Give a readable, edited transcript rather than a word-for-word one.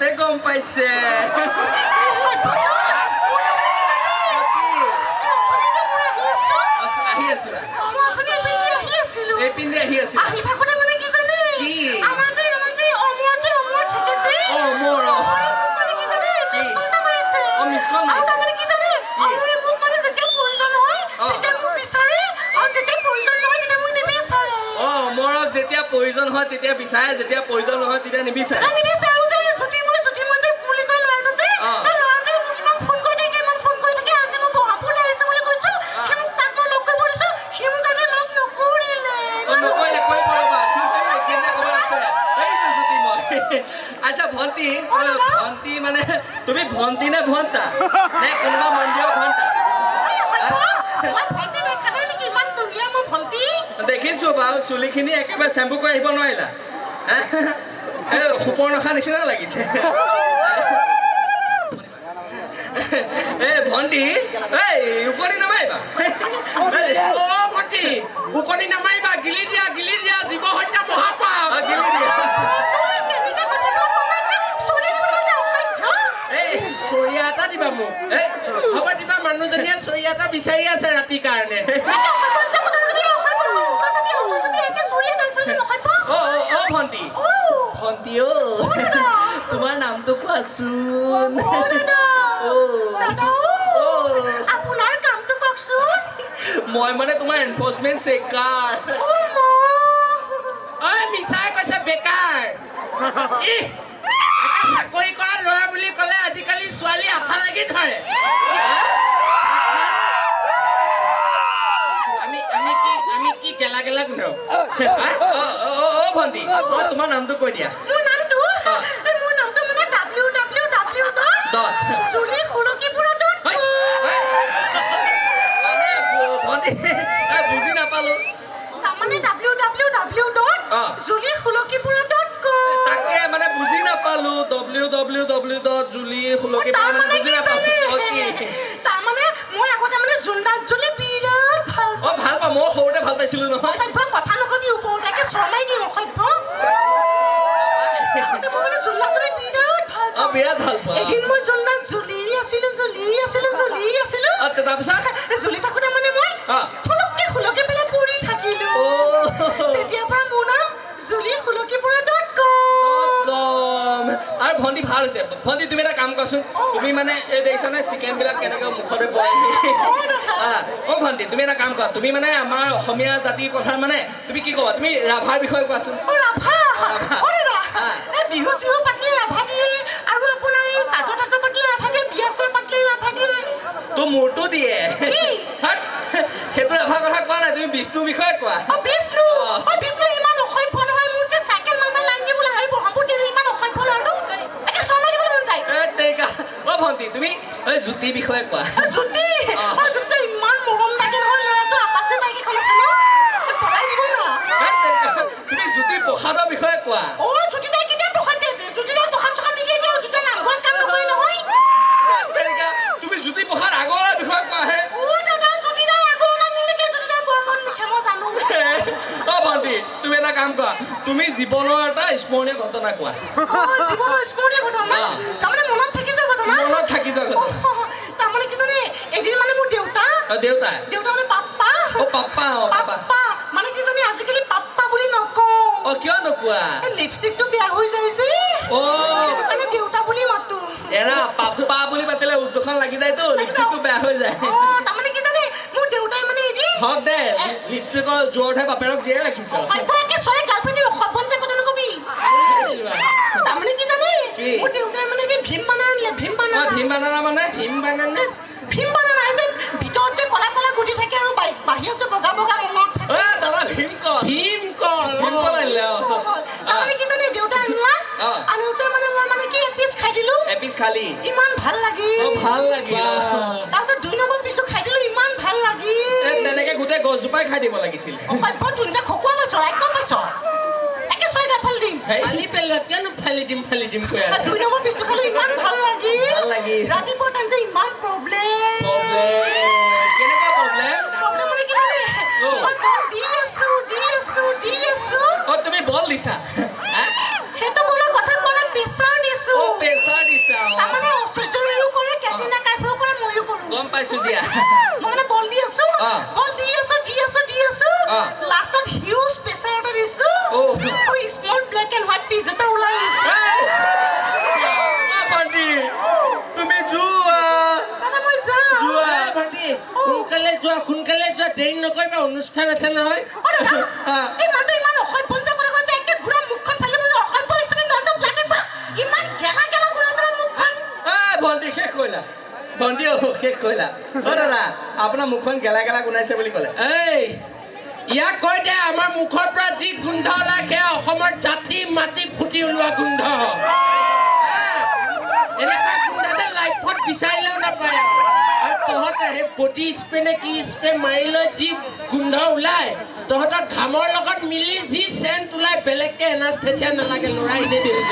তাতে গম পাইছে আহি আছিলা এই পিন্ধি আহি আছিলা যেতিয়া প্ৰয়োজন হয় তেতিয়া বিচাৰে যেতিয়া প্ৰয়োজন নহয় তেতিয়া নিবিচাৰে আচ্ছা ভণ্টি ভণ্টি মানে তুমি ভণ্টি নে ভণ্টা নে কোনোবা মন্দিৰৰ ভণ্টা দেখিছো বাৰু চুলিখিনি একেবাৰে চেম্পু কৰি আহিব নোৱাৰিলা সুপৰ্ণখা নিচিনা লাগিছে ভণ্টি উকনি নামাৰিবা ভণ্টি উকনি নামাৰিবা গিলি দিয়া জীৱ হত্যা মহাপাপ গিলি দিয়া চৰিয়া এটা দিবা মোক হ'ব দিবা মানুহজনীয়ে চৰিয়া এটা বিচাৰি আছে ৰাতিৰ কাৰণে ভণ্টি ভণ্টি তোমাৰ নামটো কোৱাচোন মই মানে তোমাৰ এনফৰ্চমেণ্ট চেকাৰ মিছাই কৈছে বেকাৰ চাকৰি কৰা ল'ৰা বুলি ক'লে আজিকালি ছোৱালী আঠা লাগি ধৰে আমি কি গেলা গেলা গুণ ভণ্টি তোমাৰ নামটো কৈ দিয়া বুজি নাপালো তাকে মানে বুজি নাপালো ভাল পা মই সৰুতে ভাল পাইছিলো নহয় বিৰাট ভাল পা এদিন মই জুন্দাত জ্বলি আছিলো তাৰপিছত জ্বলি থাকোতে মানে মই থলককে খুলকি পেলাই পৰি থাকিলো তেতিয়াৰ পৰা মোৰ নাম julikhulokipura.com আৰু ভণ্টি ভাল হৈছে ভণ্টি তুমি এটা কাম কৰচোন তুমি মানে এই দেখিছানে চিকেন বিলাক কেনেকৈ মুখতে পৰে ভণ্টি তুমি এটা কাম কৰা তুমি মানে আমাৰ অসমীয়া জাতিৰ কথা মানে তুমি কি ক'বা তুমি ৰাভাৰ বিষয়ে কোৱাচোন বিহু চিহু পাতিলে ৰাভা দিয়ে আৰু আপোনাৰ এই সাধু তাধু পাতিলে ৰাভা দিয়ে বিয়া চিয়া পাতিলে ৰাভা দিয়ে তো মোৰটো দিয়ে সেইটো ৰাভাৰ কথা কোৱা নাই তুমি বিষ্ণুৰ বিষয়ে কোৱা বিষ্ণু ইমান অসভ্য নহয় মোৰ যে চাইকেল মাৰবা লাইন দিবলৈ আহিব সম্পূৰ্ণ ইমান অসভ্য ল'ৰাটো একে চমাই দিবলৈ মন যায় তেৰিকা ভণ্টি তুমি জ্যোতি বিষয়ে কোৱা জ্যোতি ইমান মৰম লাগে নহয় ল'ৰাটো আপাছে বাইক এখন আছে ন পঢ়াই দিব না তুমি জ্যোতি প্ৰসাদৰ বিষয়ে কোৱা জ্যোতি তাই কেতিয়া প্ৰসাদ দিয়ে জ্যোতি তাই প্ৰসাদ চকাত নিদিয়ে জ্যোতি নামঘৰত কাম নকৰে নহয় তেৰিকা তুমি জ্যোতি প্ৰসাদ আগৰ বিষয়ে কোৱা হে ভণ্টি তুমি এটা কাম কৰা তুমি জীৱনৰ এটা স্মৰণীয় ঘটনা কোৱা জীৱনৰ স্মৰণীয় ঘটনা তাৰমানে মনত থাকি যোৱা ঘটনা তাৰমানে কি জানে এদিন মানে মোৰ দেউতা মানে পাপ্পা মানে কি জানে আজিকালি পাপ্পা বুলি নকওঁ কিয় নোকোৱা লিপষ্টিকটো বেয়া হৈ যায় যে মানে দেউতা বুলি মাতো এৰা পাপ্পা বুলি মাতিলে উদ্যোগখন লাগি যায়তো লিপষ্টিকটো বেয়া হৈ যায় তাৰমানে কি জানে মোৰ দেউতাই মানে এদিন হক দে লিপষ্টিকৰ জোৰতহে বাপেৰক জীয়াই ৰাখিছ তাৰমানে কি জানে মোৰ দেউতাই মানে ভীম বানানা মানে যে ভিতৰত যে কলা কলা গুটি থাকে আৰু বাহিৰত যে বগা বগা ৰঙৰ থাকে দাদা ভীমকল তাৰমানে কি জানে দেউতাই আনোতে মানে মই মানে কি এপিচ খালি ইমান ভাল লাগিল তাৰপিছত 2 নম্বৰ পিছটো খাই দিলো ইমান ভাল লাগিল তেনেকে গোটেই গছজোপাই খাই দিব লাগিছিল তুন যে খকুৱাব চৰাই কম পাইছ একে ছয় গাত ফালি দিম কেনো ফালি দিম কৈ আছে 2 নম্বৰ পিছটো খালো ইমান ভাল লাগিল ৰাতিপুৱা টাইম যে ইমান প্ৰব্লেম কেনেকুৱা প্ৰব্লেম মানে কি জানে মই বল দি আছো তুমি বল দিছা সেইটো বলৰ কথা কোৱা প্ৰেছাৰ দিছো আছো দিয়া মই মানে বল দি আছো লাষ্টত হিউজ প্ৰেছাৰ এটা দিছো small black and white piece এটা ওলাই আহিছে ভণ্টি তুমি যোৱা দাদা মই যাওঁ ভণ্টি সোনকালে যোৱা দেৰি নকৰিবা অনুষ্ঠান আছে নহয় এই মানুহটো ইমান অসভ্য কৰি কৈছে একে ঘূৰা মুখখন ফালি বুলি অসভ্য হিচাপে নজৰ ব্লেকে ইমান গেলা গেলা ঘূৰাইছে মুখখন ভণ্টি শেষ কৰিলা ভণ্টি শেষ কৰিলা দাদা আপোনাৰ মুখখন গেলা গেলা গুণাইছে বুলি ক'লে এই ইয়াক কৈ দে আমাৰ মুখৰ পৰা যি গোন্ধ ওলায় সেয়া অসমৰ জাতি মাটি ফুটি ওলোৱা গোন্ধ এনেকুৱা গোন্ধ যে লাইফত বিচাৰিলেও নাপায় আৰু তহঁতে সেই বডি স্প্ৰে নে কি স্প্ৰে মাৰি লৈ যি গোন্ধ ওলায় তহঁতৰ ঘামৰ লগত মিলি যি চেণ্ট ওলায় বেলেগকে এনাস্থেচিয়া নালাগে ল'ৰা এনেই বেৰি